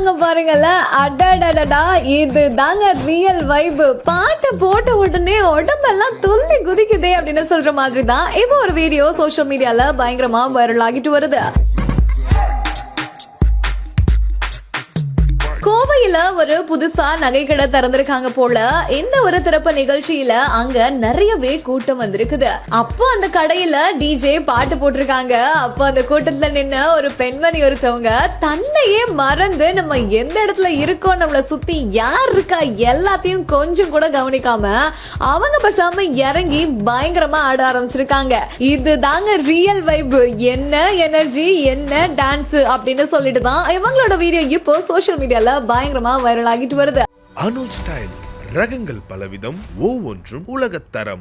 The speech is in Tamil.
இருக்காங்க பாருங்கல்ல, அடடடடா இது தாங்க ரியல் வைப். பாட்டு போட்ட உடனே உடம்பெல்லாம் துள்ளி குதிக்குதே அப்படின்னு சொல்ற மாதிரி தான் இப்போ ஒரு வீடியோ சோஷியல் மீடியால பயங்கரமா வைரல் ஆகிட்டு வருது. கோவையில ஒரு புதுசா நகை கடை திறந்திருக்காங்க போல. இந்த ஒரு திறப்பு நிகழ்ச்சியில அங்க நிறையவே கூட்டம் வந்திருக்குது. அப்போ அந்த கடையில டிஜே பாட்டு போட்டிருக்காங்க. அப்போ அந்த கூட்டத்துல நின்ன ஒரு பெண்மணி ஒருத்தவங்க தன்னையே மறந்து நம்ம எந்த இடத்துல இருக்கோம், நம்மள சுத்தி யார் இருக்கா எல்லாத்தையும் கொஞ்சம் கூட கவனிக்காம அவங்க பேசாம இறங்கி பயங்கரமா ஆட ஆரம்பிச்சிருக்காங்க. இது தாங்க ரியல் வைப். என்ன எனர்ஜி, என்ன டான்ஸ் அப்படின்னு சொல்லிட்டு தான் இவங்களோட வீடியோ இப்போ சோஷியல் மீடியால பயங்கரமா வைரல் ஆகிட்டு வருது. அனுஜ் ஸ்டைல்ஸ் ரகங்கள் பலவிதம், ஒவ்வொன்றும் உலகத்தரம்.